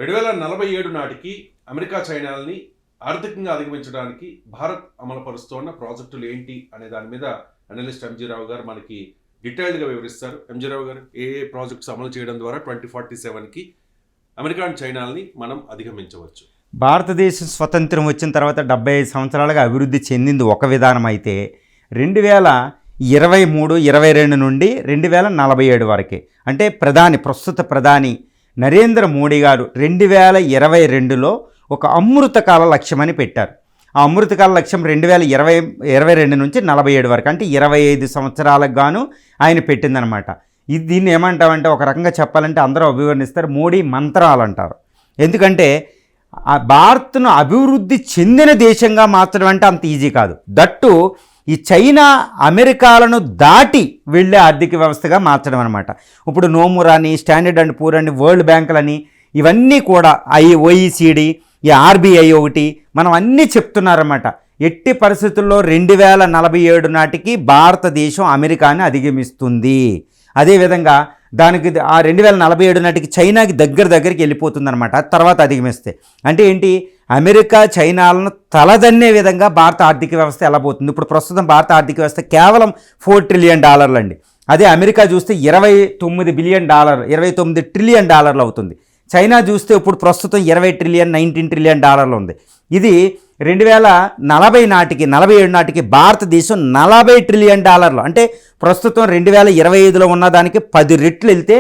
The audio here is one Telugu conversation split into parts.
2047 నాటికి అమెరికా చైనాల్ని ఆర్థికంగా అధిగమించడానికి భారత్ అమలుపరుస్తున్న ప్రాజెక్టులు ఏంటి అనే దాని మీద అనలిస్ట్ ఎంజీ రావు గారు మనకి డీటెయిల్డ్గా వివరిస్తారు. ఎంజీ రావు గారు, ఏ ప్రాజెక్ట్స్ అమలు చేయడం ద్వారా 2047కి అమెరికా అండ్ చైనాల్ని మనం అధిగమించవచ్చు? భారతదేశం స్వతంత్రం వచ్చిన తర్వాత 75 సంవత్సరాలుగా అభివృద్ధి చెందింది ఒక విధానం అయితే 2023-22 నుండి 2047 వరకే, అంటే ప్రస్తుత ప్రధాని నరేంద్ర మోడీ గారు 2022లో ఒక అమృతకాల లక్ష్యం అని పెట్టారు. ఆ అమృతకాల లక్ష్యం 2022 నుంచి 47 వరకు, అంటే 25 సంవత్సరాలకు గాను ఆయన పెట్టిందనమాట. దీన్ని ఏమంటామంటే, ఒక రకంగా చెప్పాలంటే అందరూ అభివర్ణిస్తారు, మోడీ మంత్రాలు అంటారు. ఎందుకంటే భారత్ను అభివృద్ధి చెందిన దేశంగా మార్చడం అంటే అంత ఈజీ కాదు. దట్టు ఈ చైనా అమెరికాలను దాటి వెళ్ళే ఆర్థిక వ్యవస్థగా మార్చడం అనమాట. ఇప్పుడు నోమురాని, స్టాండర్డ్ అండ్ పూర్ అని, వరల్డ్ బ్యాంకులని, ఇవన్నీ కూడా OECD, ఈ RBI ఒకటి, మనం అన్నీ చెప్తున్నారన్నమాట. ఎట్టి పరిస్థితుల్లో 2047 నాటికి భారతదేశం అమెరికాని అధిగమిస్తుంది. అదేవిధంగా దానికి ఆ 2047 నాటికి చైనాకి దగ్గరికి వెళ్ళిపోతుందన్నమాట. తర్వాత అధిగమిస్తే అంటే ఏంటి, అమెరికా చైనాలను తలదన్నే విధంగా భారత ఆర్థిక వ్యవస్థ ఎలా పోతుంది. ఇప్పుడు ప్రస్తుతం భారత ఆర్థిక వ్యవస్థ కేవలం $4 ట్రిలియన్ అండి. అదే అమెరికా చూస్తే $29 ట్రిలియన్ అవుతుంది. చైనా చూస్తే ఇప్పుడు ప్రస్తుతం 20 ట్రిలియన్, 19 ట్రిలియన్ ఉంది. ఇది 2047 నాటికి భారతదేశం $40 ట్రిలియన్, అంటే ప్రస్తుతం 2025లో ఉన్నదానికి 10 రెట్లు వెళ్తే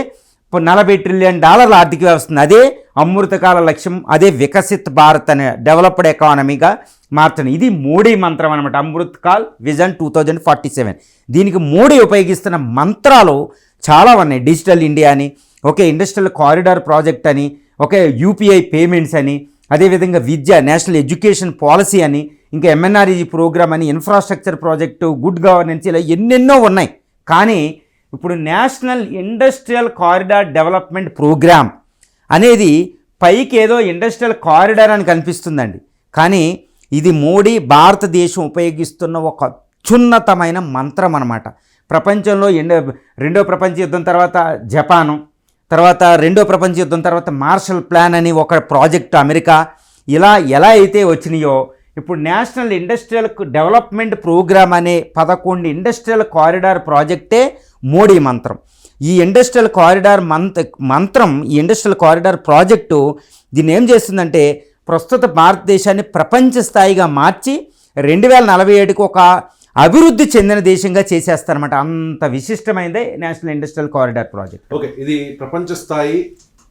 $40 ట్రిలియన్ ఆర్థిక వ్యవస్థ. అదే అమృతకాల లక్ష్యం, అదే వికసిత్ భారత్ అనే డెవలప్డ్ ఎకానమీగా మార్చడం. ఇది మోడీ మంత్రం అనమాట, అమృతకాల్ విజన్ 2047. దీనికి మోడీ ఉపయోగిస్తున్న మంత్రాలు చాలా ఉన్నాయి. డిజిటల్ ఇండియా అని, ఒకే ఇండస్ట్రియల్ కారిడార్ ప్రాజెక్ట్ అని, ఒకే UPI పేమెంట్స్ అని, అదేవిధంగా విద్య, నేషనల్ ఎడ్యుకేషన్ పాలసీ అని, ఇంకా MNREG ప్రోగ్రామ్ అని, ఇన్ఫ్రాస్ట్రక్చర్ ప్రాజెక్టు, గుడ్ గవర్నెన్స్, ఇలా ఎన్నెన్నో ఉన్నాయి. కానీ ఇప్పుడు national industrial corridor development programme అనేది పైకి ఏదో ఇండస్ట్రియల్ కారిడార్ అని కనిపిస్తుందండి. కానీ ఇది మోడీ భారతదేశం ఉపయోగిస్తున్న ఒక అత్యున్నతమైన మంత్రం అన్నమాట. ప్రపంచంలో రెండో ప్రపంచ యుద్ధం తర్వాత జపాను, తర్వాత రెండో ప్రపంచ యుద్ధం తర్వాత మార్షల్ ప్లాన్ అని ఒక ప్రాజెక్టు అమెరికా, ఇలా ఎలా అయితే వచ్చినాయో ఇప్పుడు నేషనల్ ఇండస్ట్రియల్ డెవలప్మెంట్ ప్రోగ్రామ్ అనే 11 ఇండస్ట్రియల్ కారిడార్ ప్రాజెక్టే మోడీ మంత్రం. ఈ ఇండస్ట్రియల్ కారిడార్ మంత్రం, ఈ ఇండస్ట్రియల్ కారిడార్ ప్రాజెక్టు దీన్ని ఏం చేస్తుందంటే, ప్రస్తుత భారతదేశాన్ని ప్రపంచ స్థాయిగా మార్చి 2047కి ఒక అభివృద్ధి చెందిన దేశంగా చేసేస్తారన్నమాట. అంత విశిష్టమైనదే national industrial corridor project. Okay, ఇది ప్రపంచ స్థాయి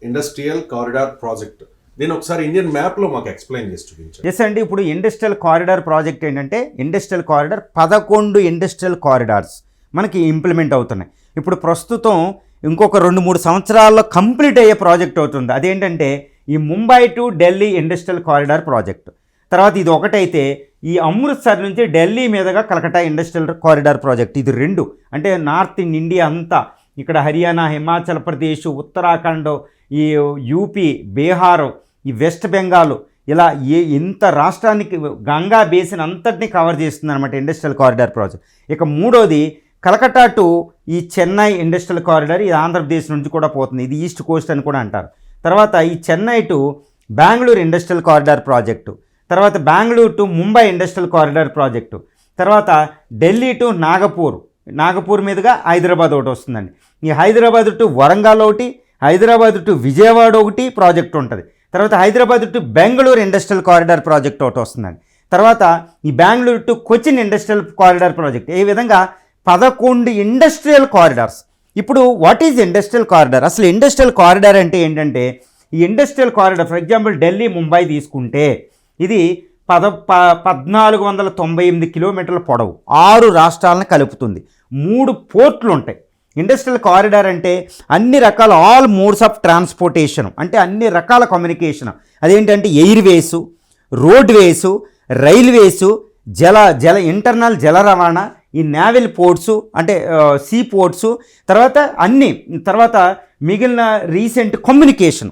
ఇండస్ట్రియల్ కారిడార్ ప్రాజెక్ట్. దీని ఒకసారి ఇండియన్ మ్యాప్లో మాకు ఎక్స్ప్లెయిన్ చేసి చూపించండి. ఎస్ అండి, ఇప్పుడు ఇండస్ట్రియల్ కారిడార్ ప్రాజెక్ట్ ఏంటంటే, ఇండస్ట్రియల్ కారిడార్ 11 ఇండస్ట్రియల్ కారిడార్స్ మనకి ఇంప్లిమెంట్ అవుతున్నాయి. ఇప్పుడు ప్రస్తుతం ఇంకొక 2-3 సంవత్సరాల్లో కంప్లీట్ అయ్యే ప్రాజెక్ట్ అవుతుంది. అదేంటంటే ఈ Mumbai to Delhi industrial corridor project. తర్వాత ఇది ఒకటైతే ఈ అమృత్సర్ నుంచి ఢిల్లీ మీదుగా కలకట్టా ఇండస్ట్రియల్ కారిడార్ ప్రాజెక్ట్. ఇది 2, అంటే నార్త్ ఇండియా అంతా, ఇక్కడ హర్యానా, హిమాచల్ ప్రదేశ్, ఉత్తరాఖండ్, ఈ UP, బీహార్, ఈ వెస్ట్ బెంగాల్, ఇలా ఇంత రాష్ట్రానికి గంగా బేసిన్ అంతటినీ కవర్ చేస్తుంది అనమాట ఇండస్ట్రియల్ కారిడార్ ప్రాజెక్ట్. ఇక మూడోది కలకట్టా టు ఈ చెన్నై ఇండస్ట్రియల్ కారిడార్, ఇది ఆంధ్రప్రదేశ్ నుంచి కూడా పోతుంది. ఇది ఈస్ట్ కోస్ట్ అని కూడా అంటారు. తర్వాత ఈ Chennai to Bengaluru industrial corridor project, తర్వాత Bengaluru to Mumbai industrial corridor project, తర్వాత ఢిల్లీ టు నాగపూర్ మీదుగా హైదరాబాద్ ఒకటి వస్తుందండి. ఈ హైదరాబాద్ టు వరంగల్ ఒకటి, హైదరాబాద్ టు విజయవాడ ఒకటి ప్రాజెక్ట్ ఉంటుంది. తర్వాత Hyderabad to Bengaluru industrial corridor project ఒకటి వస్తుందండి. తర్వాత ఈ Bengaluru to Cochin industrial corridor project. ఈ విధంగా 11 ఇండస్ట్రియల్ కారిడార్స్. ఇప్పుడు వాట్ ఈజ్ ఇండస్ట్రియల్ కారిడార్? అసలు ఇండస్ట్రియల్ కారిడార్ అంటే ఏంటంటే, ఈ industrial corridor for example Delhi, Mumbai తీసుకుంటే ఇది 1498 కిలోమీటర్ల పొడవు, 6 రాష్ట్రాలను కలుపుతుంది, 3 పోర్ట్లు ఉంటాయి. ఇండస్ట్రియల్ కారిడార్ అంటే అన్ని రకాల ఆల్ మోడ్స్ ఆఫ్ ట్రాన్స్పోర్టేషన్, అంటే అన్ని రకాల కమ్యూనికేషన్. అదేంటంటే ఎయిర్వేసు, రోడ్వేసు, రైల్వేసు, ఇంటర్నల్ జల రవాణా, ఈ నేవల్ పోర్ట్సు అంటే సీ పోర్ట్సు, తర్వాత మిగిలిన రీసెంట్ కమ్యూనికేషన్,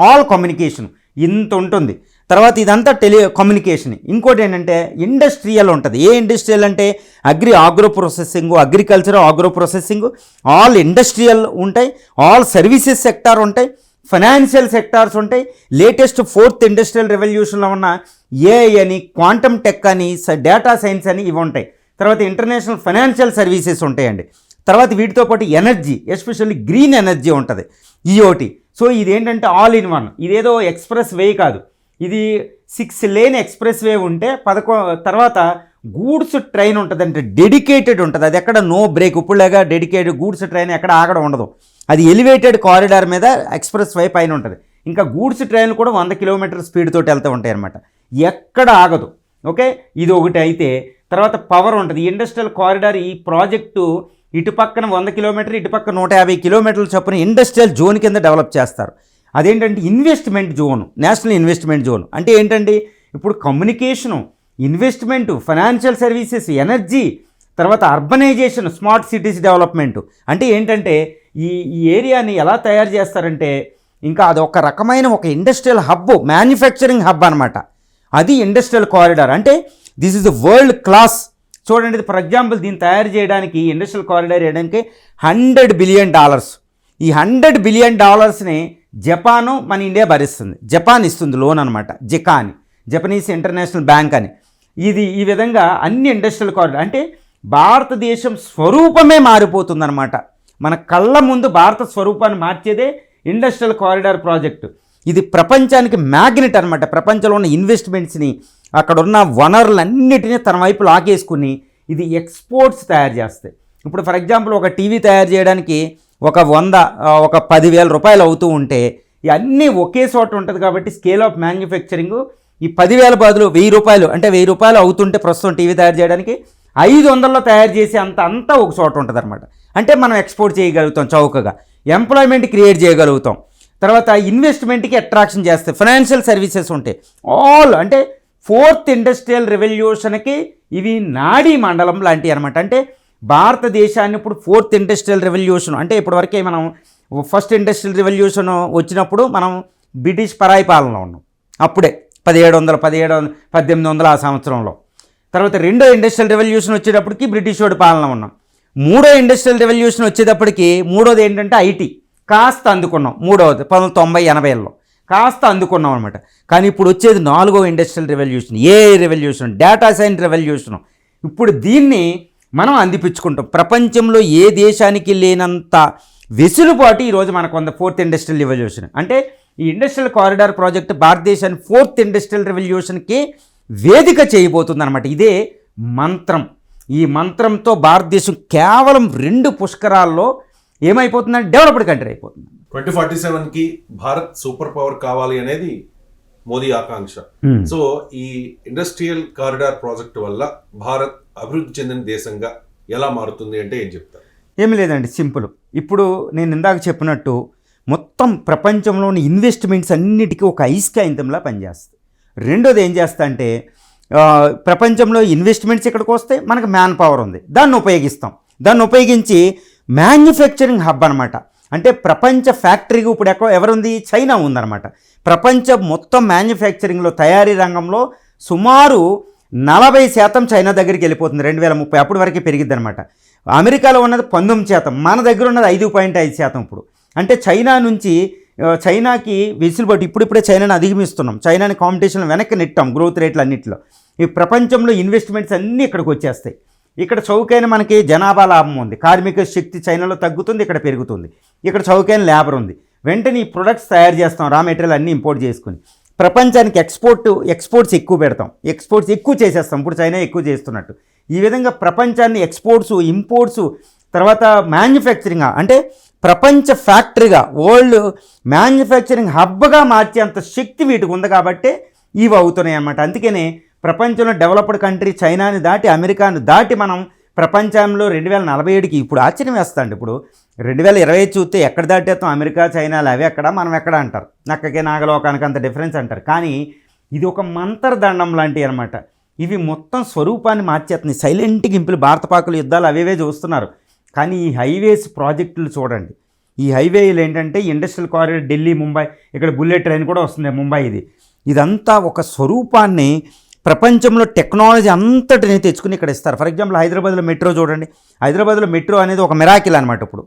ఆల్ కమ్యూనికేషన్ ఇంత ఉంటుంది. తర్వాత ఇదంతా కమ్యూనికేషన్. ఇంకోటి ఏంటంటే ఇండస్ట్రియల్ ఉంటుంది. ఏ ఇండస్ట్రియల్ అంటే agro processing, agriculture, agro processing, all industrial ఉంటాయి, ఆల్ సర్వీసెస్ సెక్టార్ ఉంటాయి, ఫైనాన్షియల్ సెక్టార్స్ ఉంటాయి, లేటెస్ట్ 4th ఇండస్ట్రియల్ రెవల్యూషన్లో ఉన్న ఏఐ అని, క్వాంటమ్ టెక్ అని, డేటా సైన్స్ అని ఇవి ఉంటాయి. తర్వాత ఇంటర్నేషనల్ ఫైనాన్షియల్ సర్వీసెస్ ఉంటాయండి. తర్వాత వీటితో పాటు ఎనర్జీ, ఎస్పెషల్లీ గ్రీన్ ఎనర్జీ ఉంటుంది, ఈఓటీ. సో ఇదేంటంటే ఆల్ ఇన్ వన్. ఇదేదో ఎక్స్ప్రెస్ వే కాదు, ఇది 6 లేన్ ఎక్స్ప్రెస్ వే ఉంటే తర్వాత గూడ్స్ ట్రైన్ ఉంటుంది, అంటే డెడికేటెడ్ ఉంటుంది. అది ఎక్కడ నో బ్రేక్, ఇప్పుడులాగా డెడికేటెడ్ గూడ్స్ ట్రైన్ ఎక్కడ ఆగడం ఉండదు. అది ఎలివేటెడ్ కారిడార్ మీద ఎక్స్ప్రెస్ వే పైన ఉంటుంది. ఇంకా గూడ్స్ ట్రైన్ కూడా 100 కిలోమీటర్ స్పీడ్ తోటి వెళ్తూ ఉంటాయి అన్నమాట, ఎక్కడ ఆగదు. ఓకే, ఇది ఒకటి. అయితే తర్వాత పవర్ ఉంటుంది. ఇండస్ట్రియల్ కారిడార్ ఈ ప్రాజెక్టు ఇటు పక్కన 100 కిలోమీటర్, ఇటు పక్కన 150 కిలోమీటర్ల చొప్పున ఇండస్ట్రియల్ జోన్ కింద డెవలప్ చేస్తారు. అదేంటంటే investment zone, national investment zone. అంటే ఏంటండి, ఇప్పుడు communication, investment, financial services, energy, తర్వాత అర్బనైజేషన్, స్మార్ట్ సిటీస్ డెవలప్మెంటు. అంటే ఏంటంటే ఈ ఏరియాని ఎలా తయారు చేస్తారంటే ఇంకా అది ఒక రకమైన ఒక ఇండస్ట్రియల్ హబ్, మ్యానుఫ్యాక్చరింగ్ హబ్ అనమాట. అది ఇండస్ట్రియల్ కారిడార్. అంటే this is the world class. చూడండి, ఫర్ ఎగ్జాంపుల్ దీన్ని తయారు చేయడానికి, ఇండస్ట్రియల్ కారిడార్ చేయడానికి $100 బిలియన్. ఈ $100 బిలియన్ జపాను మన ఇండియా భరిస్తుంది. జపాన్ ఇస్తుంది లోన్ అనమాట, జికా అని, జపనీస్ ఇంటర్నేషనల్ బ్యాంక్ అని. ఇది ఈ విధంగా అన్ని ఇండస్ట్రియల్ కారిడార్. అంటే భారతదేశం స్వరూపమే మారిపోతుందన్నమాట. మన కళ్ళ ముందు భారత స్వరూపాన్ని మార్చేదే ఇండస్ట్రియల్ కారిడార్ ప్రాజెక్టు. ఇది ప్రపంచానికి మ్యాగ్నెట్ అనమాట. ప్రపంచంలో ఉన్న ఇన్వెస్ట్మెంట్స్ని, అక్కడ ఉన్న వనరులన్నిటినీ తన వైపు లాగేసుకుని ఇది ఎక్స్పోర్ట్స్ తయారు చేస్తాయి. ఇప్పుడు ఫర్ ఎగ్జాంపుల్ ఒక టీవీ తయారు చేయడానికి ఒక 10,000 రూపాయలు అవుతూ ఉంటే ఇవన్నీ ఒకే చోట ఉంటుంది కాబట్టి స్కేల్ ఆఫ్ మ్యానుఫ్యాక్చరింగ్ ఈ 10,000 బదులు 1,000 రూపాయలు, అంటే 1,000 రూపాయలు అవుతుంటే ప్రస్తుతం టీవీ తయారు చేయడానికి 500లో తయారు చేసి అంతా ఒక చోట ఉంటుంది అనమాట. అంటే మనం ఎక్స్పోర్ట్ చేయగలుగుతాం, చౌకగా ఎంప్లాయ్మెంట్ క్రియేట్ చేయగలుగుతాం. తర్వాత ఇన్వెస్ట్మెంట్కి అట్రాక్షన్ చేస్తాయి, ఫైనాన్షియల్ సర్వీసెస్ ఉంటాయి. ఆల్ అంటే 4th ఇండస్ట్రియల్ రెవల్యూషన్కి ఇవి నాడీ మండలం లాంటివి అనమాట. అంటే భారతదేశాన్ని ఇప్పుడు 4th ఇండస్ట్రియల్ రెవల్యూషన్, అంటే ఇప్పటివరకే మనం ఫస్ట్ ఇండస్ట్రియల్ రెవల్యూషన్ వచ్చినప్పుడు మనం బ్రిటిష్ పరాయి పాలనలో ఉన్నాం. అప్పుడే 1800 ఆ సంవత్సరంలో. తర్వాత రెండో ఇండస్ట్రియల్ రెవల్యూషన్ వచ్చేటప్పటికి బ్రిటిష్ వాడి పాలన ఉన్నాం. మూడో ఇండస్ట్రియల్ రెవల్యూషన్ వచ్చేటప్పటికి మూడోది ఏంటంటే ఐటీ కాస్త అందుకున్నాం. మూడవది 1990-80లో కాస్త అందుకున్నాం అనమాట. కానీ ఇప్పుడు వచ్చేది 4వ industrial revolution, AI revolution, data science revolution. ఇప్పుడు దీన్ని మనం అందిపించుకుంటాం. ప్రపంచంలో ఏ దేశానికి లేనంత వెసులుబాటు ఈరోజు మనకు ఉంది 4th ఇండస్ట్రియల్ రెవల్యూషన్. అంటే ఈ ఇండస్ట్రియల్ కారిడార్ ప్రాజెక్ట్ భారతదేశాన్ని 4th ఇండస్ట్రియల్ రెవల్యూషన్కి వేదిక చేయబోతుంది అనమాట. ఇదే మంత్రం. ఈ మంత్రంతో భారతదేశం కేవలం 2 పుష్కరాల్లో ఏమైపోతుందంటే డెవలప్డ్ కంట్రీ అయిపోతుంది. 2047కి భారత్ సూపర్ పవర్ కావాలి అనేది మోదీ ఆకాంక్ష. సో ఈ ఇండస్ట్రియల్ కారిడార్ ప్రాజెక్ట్ వల్ల భారత్ అభివృద్ధి చెందిన దేశంగా ఎలా మారుతుంది అంటే ఏం చెప్తారు? ఏమి లేదండి, సింపుల్. ఇప్పుడు నేను ఇందాక చెప్పినట్టు మొత్తం ప్రపంచంలోని ఇన్వెస్ట్మెంట్స్ అన్నిటికీ ఒక ఐస్కాయంతంలా పనిచేస్తుంది. రెండోది ఏం చేస్తా అంటే ప్రపంచంలో ఇన్వెస్ట్మెంట్స్ ఇక్కడికి వస్తే మనకు మ్యాన్ పవర్ ఉంది, దాన్ని ఉపయోగిస్తాం. దాన్ని ఉపయోగించి మ్యానుఫ్యాక్చరింగ్ హబ్ అనమాట. అంటే ప్రపంచ ఫ్యాక్టరీకి ఇప్పుడు ఎవరుంది? చైనా ఉందన్నమాట. ప్రపంచ మొత్తం మ్యానుఫ్యాక్చరింగ్లో, తయారీ రంగంలో సుమారు 40% చైనా దగ్గరికి వెళ్ళిపోతుంది 2030. అప్పటి వరకే పెరిగిద్ది అనమాట. అమెరికాలో ఉన్నది 19%, మన దగ్గర ఉన్నది 5.5% ఇప్పుడు. అంటే చైనాకి వెసులుబాటు. ఇప్పుడిప్పుడే చైనాని అధిగమిస్తున్నాం, చైనాని కాంపిటీషన్లో వెనక్కి నెట్టాం గ్రోత్ రేట్లు అన్నింటిలో. ఈ ప్రపంచంలో ఇన్వెస్ట్మెంట్స్ అన్నీ ఇక్కడికి వచ్చేస్తాయి. ఇక్కడ చౌకైన మనకి జనాభా లాభం ఉంది, కార్మిక శక్తి చైనాలో తగ్గుతుంది, ఇక్కడ పెరుగుతుంది. ఇక్కడ చౌకైన లేబర్ ఉంది. వెంటనే ఈ ప్రొడక్ట్స్ తయారు చేస్తాం, రా మెటీరియల్ అన్నీ ఇంపోర్ట్ చేసుకుని ప్రపంచానికి ఎక్స్పోర్ట్స్ ఎక్కువ పెడతాం, ఎక్స్పోర్ట్స్ ఎక్కువ చేసేస్తాం. ఇప్పుడు చైనా ఎక్కువ చేస్తున్నట్టు. ఈ విధంగా ప్రపంచాన్ని ఎక్స్పోర్ట్స్, ఇంపోర్ట్స్, తర్వాత మ్యానుఫ్యాక్చరింగ్, అంటే ప్రపంచ ఫ్యాక్టరీగా, వరల్డ్ మ్యానుఫ్యాక్చరింగ్ హబ్గా మార్చేంత శక్తి వీటికి ఉంది కాబట్టి ఇవి అవుతున్నాయి అన్నమాట. అందుకనే ప్రపంచంలో డెవలప్డ్ కంట్రీ చైనాని దాటి, అమెరికాని దాటి మనం ప్రపంచంలో 2047కి ఇప్పుడు ఆశ్చర్యం వేస్తాండి. ఇప్పుడు 2025 చూస్తే ఎక్కడ దాటేస్తాం? అమెరికా, చైనాలు అవి ఎక్కడ, మనం ఎక్కడ అంటారు. నక్కకే నాగలోకానికి అంత డిఫరెన్స్ అంటారు. కానీ ఇది ఒక మంత్రదండం లాంటివి అనమాట. ఇవి మొత్తం స్వరూపాన్ని మార్చేస్తున్నాయి. సైలెంట్గా ఇంపులు భారత పాకుల యుద్ధాలు అవేవే చూస్తున్నారు. కానీ ఈ హైవేస్ ప్రాజెక్టులు చూడండి. ఈ హైవేలు ఏంటంటే ఇండస్ట్రియల్ కారిడార్, ఢిల్లీ, ముంబై, ఇక్కడ బుల్లెట్ ట్రైన్ కూడా వస్తుంది ముంబై. ఇదంతా ఒక స్వరూపాన్ని ప్రపంచంలో టెక్నాలజీ అంతటిని తెచ్చుకుని ఇక్కడ ఇస్తారు. ఫర్ ఎగ్జాంపుల్ హైదరాబాద్లో మెట్రో చూడండి. హైదరాబాద్లో మెట్రో అనేది ఒక మిరాకిల్ అనమాట. ఇప్పుడు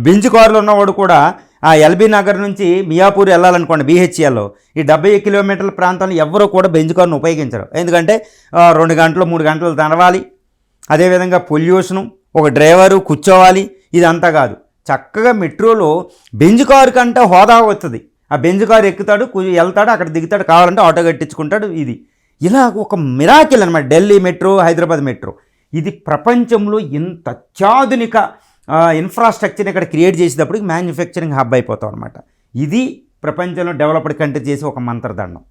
బెంజ్ కారులో ఉన్నవాడు కూడా ఆ ఎల్బీ నగర్ నుంచి మియాపూర్ వెళ్ళాలనుకోండి బీహెచ్ఎల్లో, ఈ 70 కిలోమీటర్ల ప్రాంతంలో ఎవరు కూడా బెంజ్ కారును ఉపయోగించరు. ఎందుకంటే 2 గంటలు 3 గంటలు తడవాలి, అదేవిధంగా పొల్యూషను, ఒక డ్రైవరు కూర్చోవాలి, ఇదంతా కాదు. చక్కగా మెట్రోలో బెంజ్ కారు కంటే హోదా వస్తుంది. ఆ బెంజ్ కారు ఎక్కుతాడు, వెళ్తాడు, అక్కడ దిగుతాడు, కావాలంటే ఆటో కట్టించుకుంటాడు. ఇది ఇలా ఒక మిరాకిల్ అనమాట ఢిల్లీ మెట్రో, హైదరాబాద్ మెట్రో. ఇది ప్రపంచంలో ఇంత అత్యాధునిక ఇన్ఫ్రాస్ట్రక్చర్ని ఇక్కడ క్రియేట్ చేసేటప్పటికి మ్యానుఫ్యాక్చరింగ్ హబ్ అయిపోతాం అనమాట. ఇది ప్రపంచంలో డెవలప్డ్ కంట్రీ చేసి ఒక మంత్రదండం.